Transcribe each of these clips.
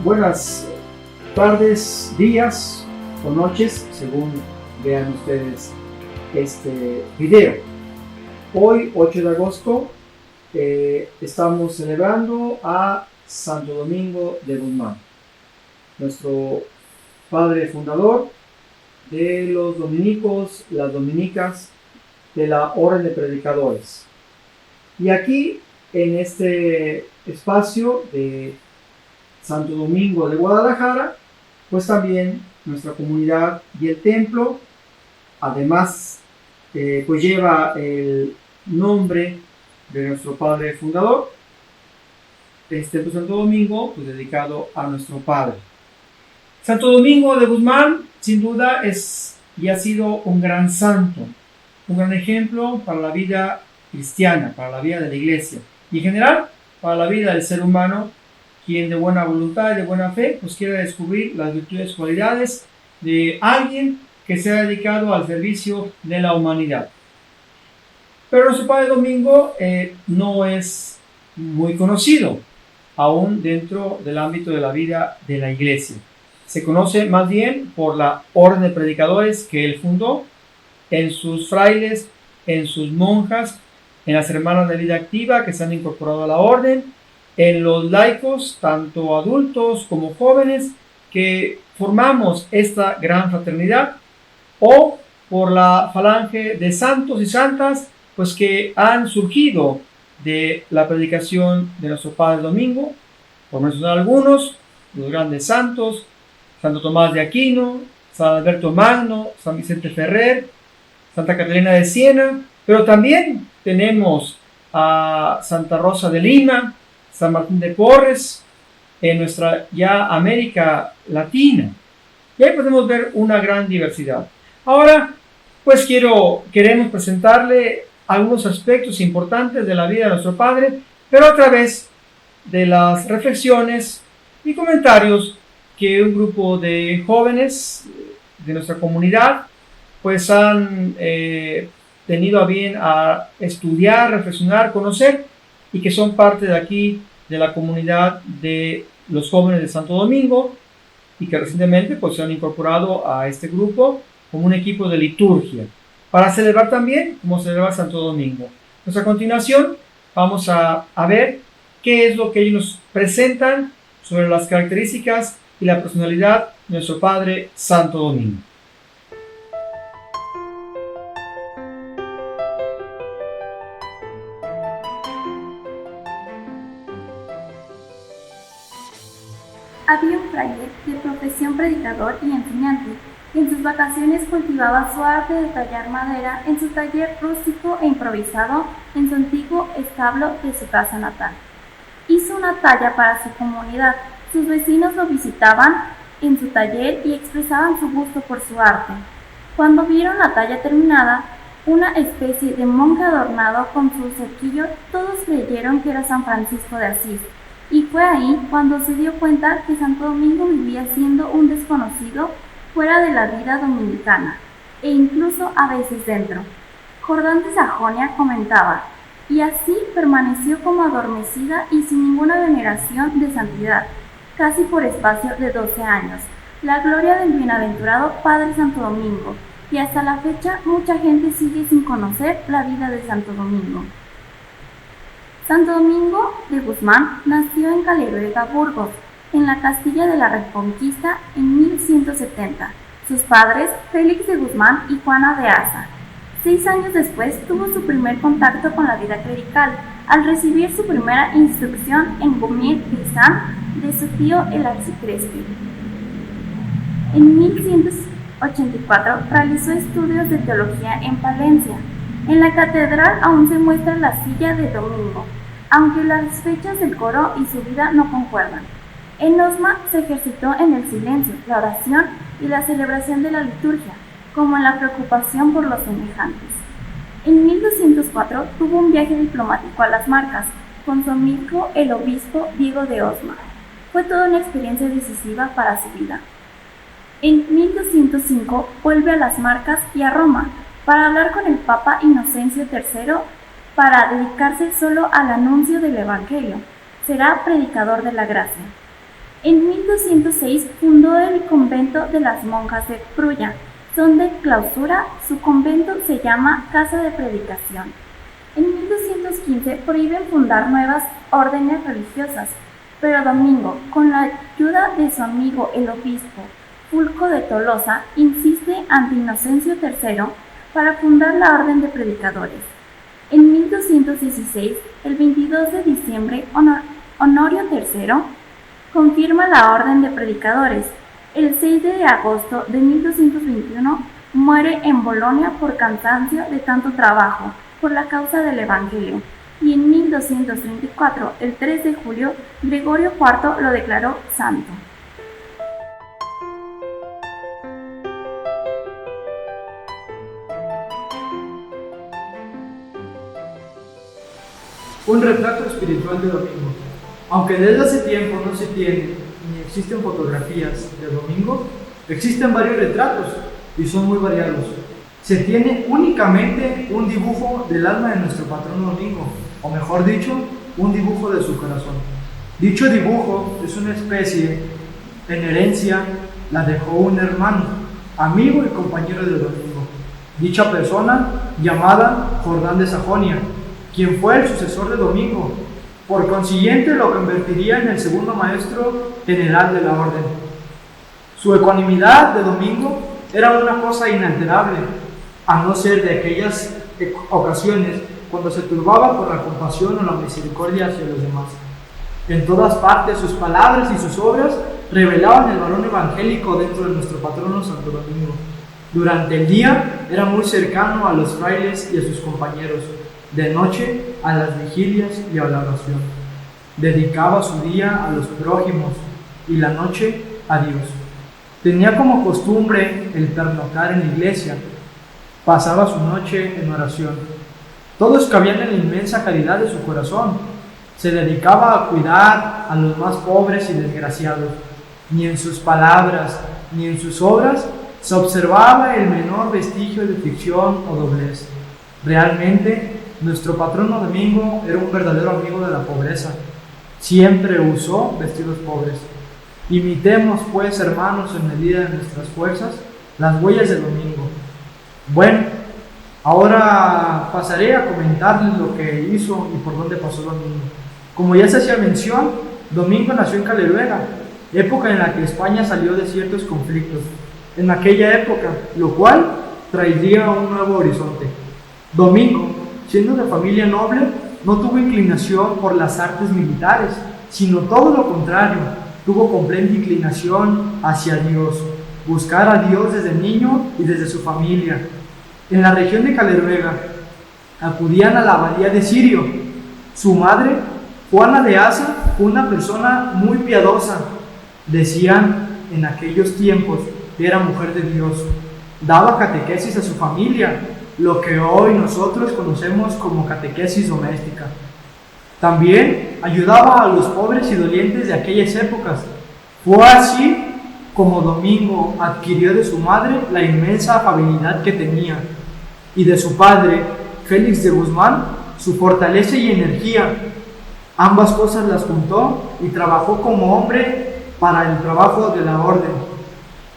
Buenas tardes, días o noches, según vean ustedes este video. Hoy, 8 de agosto, estamos celebrando a Santo Domingo de Guzmán, nuestro padre fundador de los dominicos, las dominicas de la Orden de Predicadores. Y aquí, en este espacio de Santo Domingo de Guadalajara, pues también nuestra comunidad y el templo, además, pues lleva el nombre de nuestro padre fundador, Templo Santo Domingo, pues dedicado a nuestro padre. Santo Domingo de Guzmán, sin duda, es y ha sido un gran santo, un gran ejemplo para la vida cristiana, para la vida de la iglesia y en general para la vida del ser humano, quien de buena voluntad y de buena fe pues quiere descubrir las virtudes y cualidades de alguien que se ha dedicado al servicio de la humanidad. Pero nuestro padre Domingo no es muy conocido aún dentro del ámbito de la vida de la iglesia. Se conoce más bien por la orden de predicadores que él fundó, en sus frailes, en sus monjas, en las hermanas de vida activa que se han incorporado a la orden, en los laicos, tanto adultos como jóvenes, que formamos esta gran fraternidad, o por la falange de santos y santas, pues que han surgido de la predicación de nuestro Padre Domingo, por mencionar algunos, los grandes santos, Santo Tomás de Aquino, San Alberto Magno, San Vicente Ferrer, Santa Catalina de Siena, pero también tenemos a Santa Rosa de Lima, San Martín de Porres, en nuestra ya América Latina. Y ahí podemos ver una gran diversidad. Ahora, pues queremos presentarle algunos aspectos importantes de la vida de nuestro Padre, pero a través de las reflexiones y comentarios que un grupo de jóvenes de nuestra comunidad pues han tenido a bien a estudiar, reflexionar, conocer, y que son parte de aquí, de la comunidad de los jóvenes de Santo Domingo, y que recientemente pues se han incorporado a este grupo como un equipo de liturgia, para celebrar también como celebra Santo Domingo. Pues a continuación vamos a ver qué es lo que ellos nos presentan sobre las características y la personalidad de nuestro Padre Santo Domingo. Había un fraile de profesión predicador y enseñante, que en sus vacaciones cultivaba su arte de tallar madera en su taller rústico e improvisado en su antiguo establo de su casa natal. Hizo una talla para su comunidad. Sus vecinos lo visitaban en su taller y expresaban su gusto por su arte. Cuando vieron la talla terminada, una especie de monje adornado con su cerquillo, todos creyeron que era San Francisco de Asís. Y fue ahí cuando se dio cuenta que Santo Domingo vivía siendo un desconocido fuera de la vida dominicana, e incluso a veces dentro. Jordán de Sajonia comentaba, y así permaneció como adormecida y sin ninguna veneración de santidad, casi por espacio de 12 años, la gloria del bienaventurado Padre Santo Domingo, y hasta la fecha mucha gente sigue sin conocer la vida de Santo Domingo. Santo Domingo de Guzmán nació en Caleruega, Burgos, en la Castilla de la Reconquista en 1170. Sus padres, Félix de Guzmán y Juana de Asa. 6 años después tuvo su primer contacto con la vida clerical, al recibir su primera instrucción en Gomir Grisán de su tío el arcicrespi. En 1184 realizó estudios de teología en Palencia. En la catedral aún se muestra la silla de Domingo, aunque las fechas del coro y su vida no concuerdan. En Osma se ejercitó en el silencio, la oración y la celebración de la liturgia, como en la preocupación por los semejantes. En 1204 tuvo un viaje diplomático a las Marcas, con su amigo el obispo Diego de Osma. Fue toda una experiencia decisiva para su vida. En 1205 vuelve a las Marcas y a Roma, para hablar con el Papa Inocencio III para dedicarse solo al anuncio del Evangelio. Será predicador de la gracia. En 1206 fundó el convento de las monjas de Prulla. Son de clausura, su convento se llama Casa de Predicación. En 1215 prohíben fundar nuevas órdenes religiosas, pero Domingo, con la ayuda de su amigo el obispo Fulco de Tolosa, insiste ante Inocencio III para fundar la Orden de Predicadores. En 1216, el 22 de diciembre, Honorio III confirma la Orden de Predicadores. El 6 de agosto de 1221 muere en Bolonia por cansancio de tanto trabajo por la causa del Evangelio, y en 1234, el 3 de julio, Gregorio IV lo declaró santo. Un retrato espiritual de Domingo. Aunque desde hace tiempo no se tiene ni existen fotografías de Domingo, existen varios retratos y son muy variados. Se tiene únicamente un dibujo del alma de nuestro patrón Domingo, o mejor dicho, un dibujo de su corazón. Dicho dibujo es una especie, en herencia la dejó un hermano, amigo y compañero de Domingo. Dicha persona llamada Jordán de Sajonia, quien fue el sucesor de Domingo. Por consiguiente, lo convertiría en el segundo maestro general de la orden. Su ecuanimidad de Domingo era una cosa inalterable, a no ser de aquellas ocasiones cuando se turbaba por la compasión o la misericordia hacia los demás. En todas partes, sus palabras y sus obras revelaban el valor evangélico dentro de nuestro patrono Santo Domingo. Durante el día era muy cercano a los frailes y a sus compañeros. De noche a las vigilias y a la oración. Dedicaba su día a los prójimos y la noche a Dios. Tenía como costumbre el pernoctar en la iglesia. Pasaba su noche en oración. Todos cabían en la inmensa caridad de su corazón. Se dedicaba a cuidar a los más pobres y desgraciados. Ni en sus palabras ni en sus obras se observaba el menor vestigio de ficción o doblez. Realmente, nuestro patrono Domingo era un verdadero amigo de la pobreza. Siempre usó vestidos pobres. Imitemos, pues, hermanos, en medida de nuestras fuerzas, las huellas de Domingo. Bueno, ahora pasaré a comentarles lo que hizo y por dónde pasó Domingo. Como ya se hacía mención, Domingo nació en Caleruega, época en la que España salió de ciertos conflictos. En aquella época, lo cual traería un nuevo horizonte. Domingo, siendo de familia noble, no tuvo inclinación por las artes militares, sino todo lo contrario, tuvo completa inclinación hacia Dios, buscar a Dios desde niño y desde su familia. En la región de Caleruega, acudían a la abadía de Sirio. Su madre, Juana de Asa, fue una persona muy piadosa. Decían en aquellos tiempos que era mujer de Dios. Daba catequesis a su familia, lo que hoy nosotros conocemos como catequesis doméstica. También ayudaba a los pobres y dolientes de aquellas épocas. Fue así como Domingo adquirió de su madre la inmensa afabilidad que tenía, y de su padre, Félix de Guzmán, su fortaleza y energía. Ambas cosas las juntó y trabajó como hombre para el trabajo de la orden.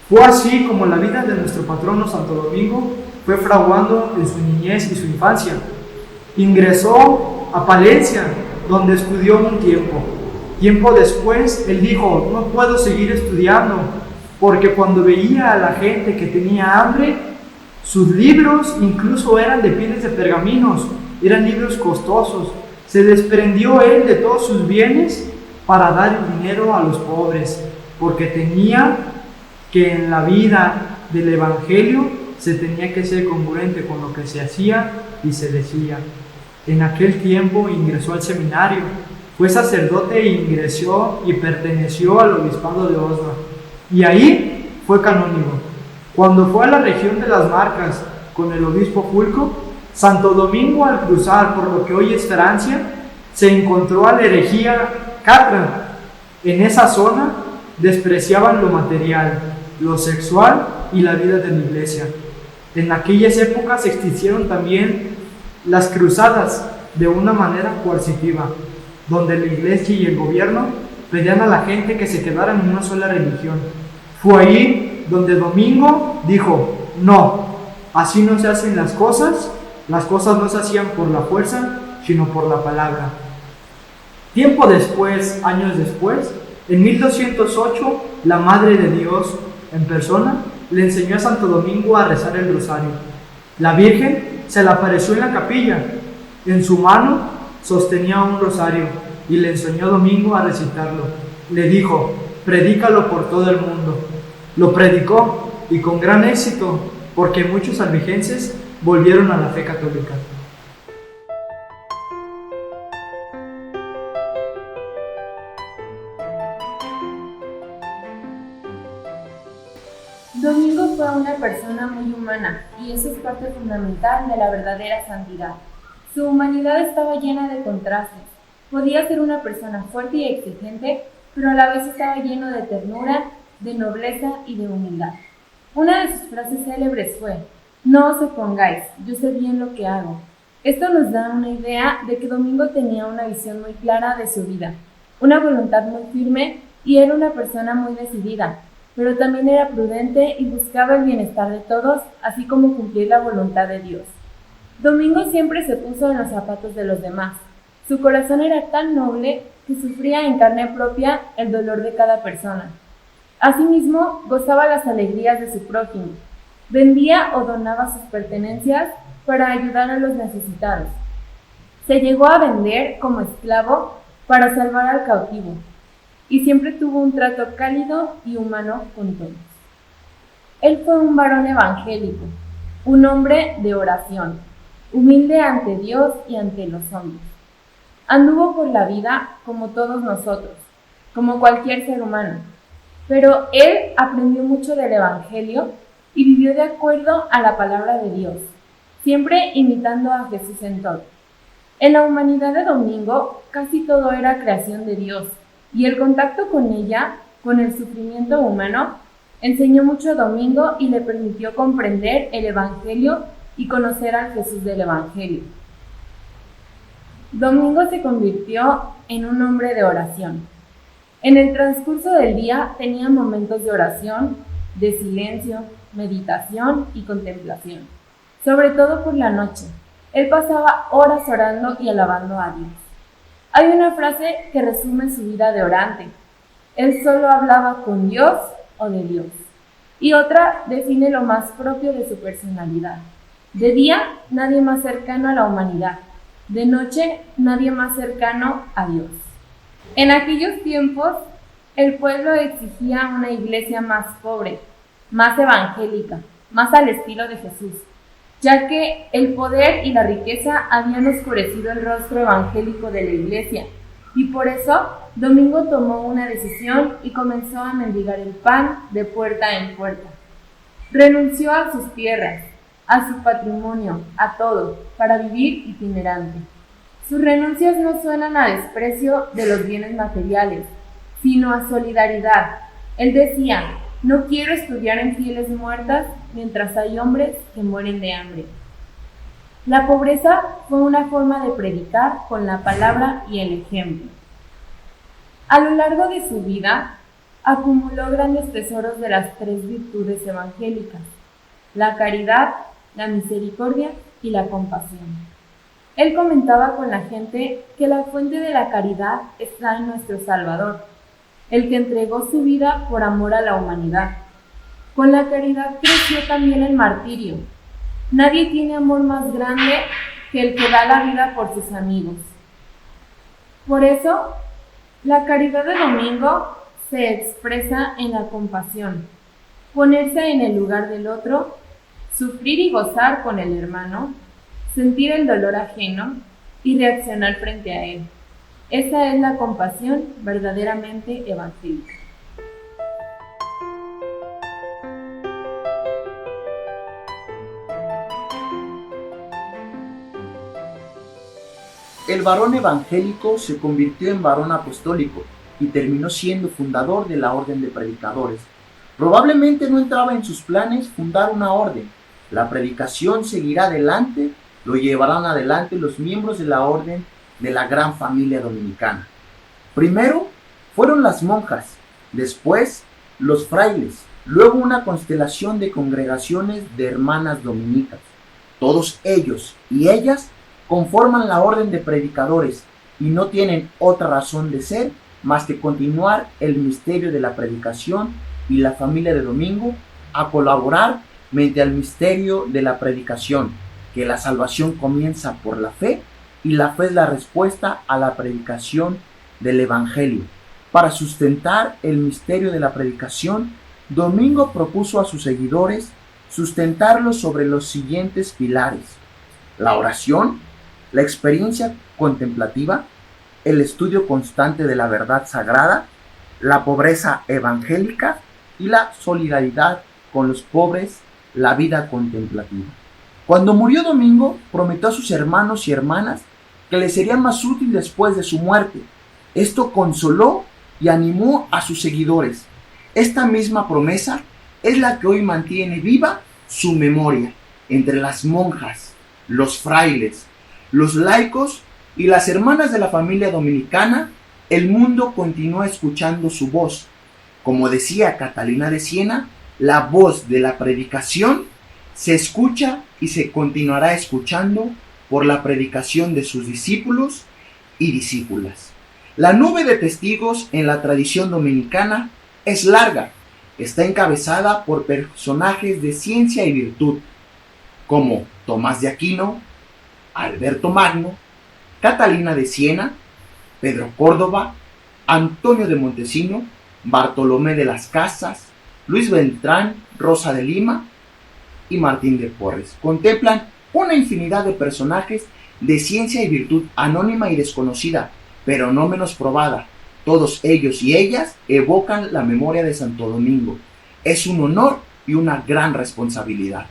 Fue así como la vida de nuestro patrono Santo Domingo fue fraguando en su niñez y su infancia. Ingresó a Palencia, donde estudió un tiempo. Tiempo después, él dijo: no puedo seguir estudiando, porque cuando veía a la gente que tenía hambre, sus libros incluso eran de pieles de pergaminos, eran libros costosos. Se desprendió él de todos sus bienes para dar el dinero a los pobres, porque tenía que en la vida del Evangelio se tenía que ser congruente con lo que se hacía y se decía. En aquel tiempo ingresó al seminario, fue sacerdote e ingresó y perteneció al obispado de Osma, y ahí fue canónigo. Cuando fue a la región de las Marcas con el obispo Fulco, Santo Domingo, al cruzar por lo que hoy es Francia, se encontró a la herejía catra. En esa zona despreciaban lo material, lo sexual y la vida de la iglesia. En aquellas épocas existieron también las cruzadas de una manera coercitiva, donde la iglesia y el gobierno pedían a la gente que se quedaran en una sola religión. Fue ahí donde Domingo dijo: no, así no se hacen las cosas no se hacían por la fuerza, sino por la palabra. Tiempo después, años después, en 1208, la Madre de Dios en persona le enseñó a Santo Domingo a rezar el rosario. La Virgen se le apareció en la capilla. En su mano sostenía un rosario y le enseñó a Domingo a recitarlo. Le dijo: predícalo por todo el mundo. Lo predicó y con gran éxito, porque muchos albigenses volvieron a la fe católica. Domingo fue una persona muy humana, y eso es parte fundamental de la verdadera santidad. Su humanidad estaba llena de contrastes. Podía ser una persona fuerte y exigente, pero a la vez estaba lleno de ternura, de nobleza y de humildad. Una de sus frases célebres fue: no os opongáis, yo sé bien lo que hago. Esto nos da una idea de que Domingo tenía una visión muy clara de su vida, una voluntad muy firme, y era una persona muy decidida, pero también era prudente y buscaba el bienestar de todos, así como cumplir la voluntad de Dios. Domingo siempre se puso en los zapatos de los demás. Su corazón era tan noble que sufría en carne propia el dolor de cada persona. Asimismo, gozaba las alegrías de su prójimo. Vendía o donaba sus pertenencias para ayudar a los necesitados. Se llegó a vender como esclavo para salvar al cautivo, y siempre tuvo un trato cálido y humano con todos. Él fue un varón evangélico, un hombre de oración, humilde ante Dios y ante los hombres. Anduvo por la vida como todos nosotros, como cualquier ser humano, pero él aprendió mucho del Evangelio y vivió de acuerdo a la palabra de Dios, siempre imitando a Jesús en todo. En la humanidad de Domingo, casi todo era creación de Dios, y el contacto con ella, con el sufrimiento humano, enseñó mucho a Domingo y le permitió comprender el Evangelio y conocer al Jesús del Evangelio. Domingo se convirtió en un hombre de oración. En el transcurso del día tenía momentos de oración, de silencio, meditación y contemplación, sobre todo por la noche. Él pasaba horas orando y alabando a Dios. Hay una frase que resume su vida de orante: él solo hablaba con Dios o de Dios. Y otra define lo más propio de su personalidad: de día, nadie más cercano a la humanidad; de noche, nadie más cercano a Dios. En aquellos tiempos, el pueblo exigía una iglesia más pobre, más evangélica, más al estilo de Jesús, ya que el poder y la riqueza habían oscurecido el rostro evangélico de la iglesia, y por eso Domingo tomó una decisión y comenzó a mendigar el pan de puerta en puerta. Renunció a sus tierras, a su patrimonio, a todo, para vivir itinerante. Sus renuncias no suenan a desprecio de los bienes materiales, sino a solidaridad. Él decía: no quiero estudiar en pieles muertas mientras hay hombres que mueren de hambre. La pobreza fue una forma de predicar con la palabra y el ejemplo. A lo largo de su vida, acumuló grandes tesoros de las 3 virtudes evangélicas: la caridad, la misericordia y la compasión. Él comentaba con la gente que la fuente de la caridad está en nuestro Salvador, el que entregó su vida por amor a la humanidad. Con la caridad creció también el martirio. Nadie tiene amor más grande que el que da la vida por sus amigos. Por eso, la caridad de Domingo se expresa en la compasión, ponerse en el lugar del otro, sufrir y gozar con el hermano, sentir el dolor ajeno y reaccionar frente a él. Esa es la compasión verdaderamente evangélica. El varón evangélico se convirtió en varón apostólico y terminó siendo fundador de la orden de predicadores. Probablemente no entraba en sus planes fundar una orden. La predicación seguirá adelante, lo llevarán adelante los miembros de la orden de la gran familia dominicana. Primero, Fueron las monjas, después los frailes, luego una constelación de congregaciones de hermanas dominicas. Todos ellos y ellas conforman la orden de predicadores y no tienen otra razón de ser más que continuar el misterio de la predicación y la familia de domingo a colaborar mediante el misterio de la predicación, que la salvación comienza por la fe y la fe es la respuesta a la predicación del Evangelio. Para sustentar el misterio de la predicación, Domingo propuso a sus seguidores sustentarlo sobre los siguientes pilares: la oración, la experiencia contemplativa, el estudio constante de la verdad sagrada, la pobreza evangélica y la solidaridad con los pobres, la vida contemplativa. Cuando murió Domingo, prometió a sus hermanos y hermanas que le sería más útil después de su muerte. Esto consoló y animó a sus seguidores. Esta misma promesa es la que hoy mantiene viva su memoria entre las monjas, los frailes, los laicos y las hermanas de la familia dominicana. El mundo continúa escuchando su voz. Como decía Catalina de Siena, la voz de la predicación se escucha y se continuará escuchando por la predicación de sus discípulos y discípulas. La nube de testigos en la tradición dominicana es larga. Está encabezada por personajes de ciencia y virtud, como Tomás de Aquino, Alberto Magno, Catalina de Siena, Pedro Córdoba, Antonio de Montesino, Bartolomé de las Casas, Luis Beltrán, Rosa de Lima y Martín de Porres. Contemplan una infinidad de personajes de ciencia y virtud anónima y desconocida, pero no menos probada. Todos ellos y ellas evocan la memoria de Santo Domingo. Es un honor y una gran responsabilidad.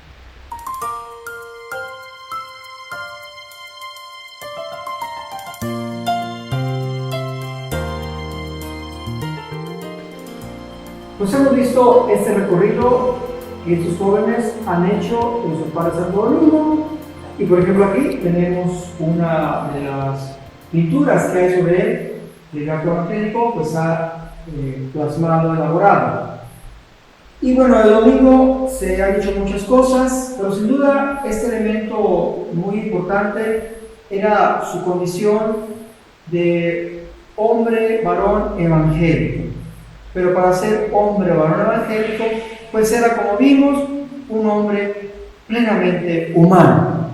Pues hemos visto este recorrido que estos jóvenes han hecho en su padre Santo Domingo, y por ejemplo aquí tenemos una de las pinturas que hay sobre él, el arco evangélico, pues ha plasmado, elaborado. Y bueno, el domingo se han hecho muchas cosas, pero sin duda este elemento muy importante era su condición de hombre, varón evangélico. Pero para ser hombre, varón evangélico, pues era, como vimos, un hombre plenamente humano,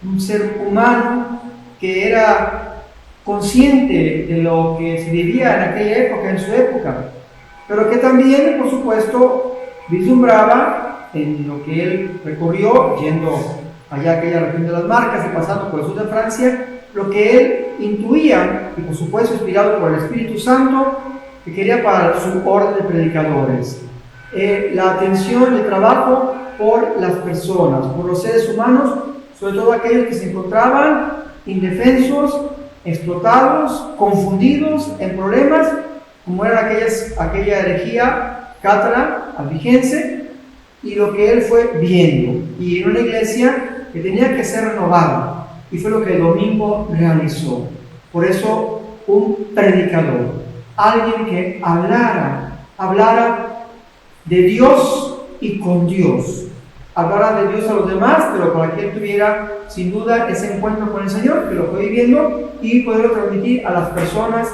un ser humano que era consciente de lo que se vivía en aquella época, en su época, pero que también, por supuesto, vislumbraba en lo que él recorrió, yendo allá a aquella región de las Marcas y pasando por el sur de Francia, lo que él intuía, y por supuesto inspirado por el Espíritu Santo, que quería para su orden de predicadores. La atención, el trabajo por las personas, por los seres humanos, sobre todo aquellos que se encontraban indefensos, explotados, confundidos en problemas, como era aquella herejía cátara albigense, y lo que él fue viendo, y en una iglesia que tenía que ser renovada, y fue lo que el domingo realizó. Por eso, un predicador, alguien que hablara de Dios y con Dios, hablara de Dios a los demás, pero para que él tuviera sin duda ese encuentro con el Señor, que lo fue viviendo, y poderlo transmitir a las personas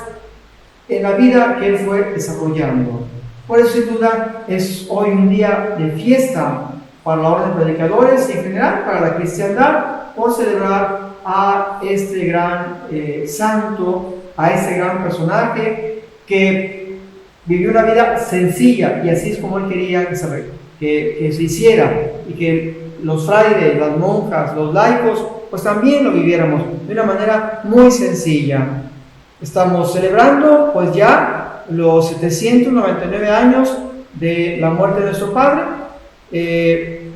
en la vida que él fue desarrollando. Por eso sin duda es hoy un día de fiesta para la orden de predicadores y en general para la cristiandad, por celebrar a este gran santo, a este gran personaje que vivió una vida sencilla, y así es como él quería que se hiciera, y que los frailes, las monjas, los laicos, pues también lo viviéramos de una manera muy sencilla. Estamos celebrando pues ya los 799 años de la muerte de nuestro Padre.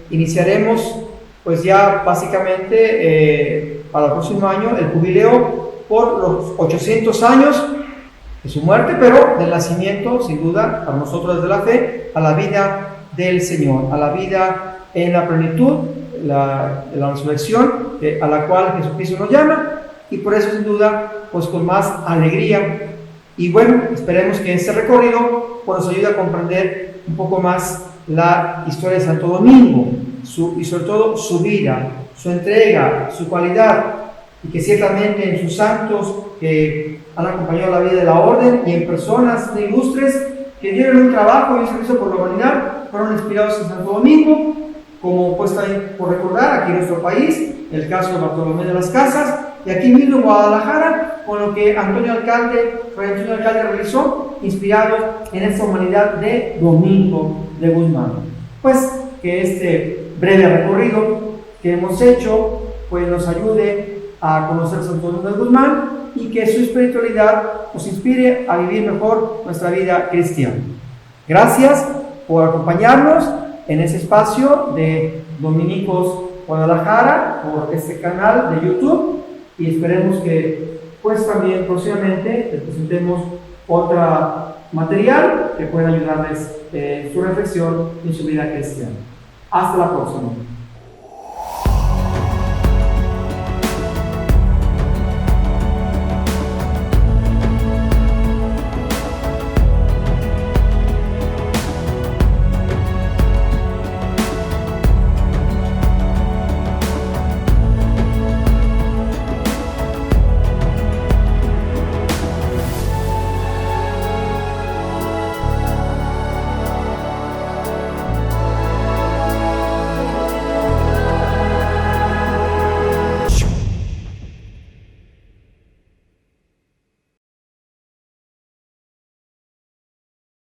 Iniciaremos pues ya básicamente para el próximo año el jubileo por los 800 años de su muerte, pero del nacimiento, sin duda, para nosotros desde la fe, a la vida del Señor, a la vida en la plenitud, la resurrección, a la cual Jesucristo nos llama, y por eso sin duda, pues con más alegría Y bueno, esperemos que este recorrido pues, nos ayude a comprender un poco más la historia de Santo Domingo y sobre todo su vida, su entrega, su cualidad, y que ciertamente en sus santos que han acompañado la vida de la orden y en personas ilustres que dieron un trabajo y un servicio por la humanidad, fueron inspirados en Santo Domingo, como pues también por recordar aquí en nuestro país, el caso de Bartolomé de las Casas, y aquí mismo en Guadalajara, con lo que Fray Antonio Alcalde realizó, inspirado en esta humanidad de Domingo de Guzmán. Pues que este breve recorrido que hemos hecho, pues nos ayude a conocer a Santo Domingo de Guzmán y que su espiritualidad nos inspire a vivir mejor nuestra vida cristiana. Gracias por acompañarnos en ese espacio de Dominicos Guadalajara por este canal de YouTube, y esperemos que pues también próximamente les presentemos otro material que pueda ayudarles en su reflexión y en su vida cristiana. Hasta la próxima.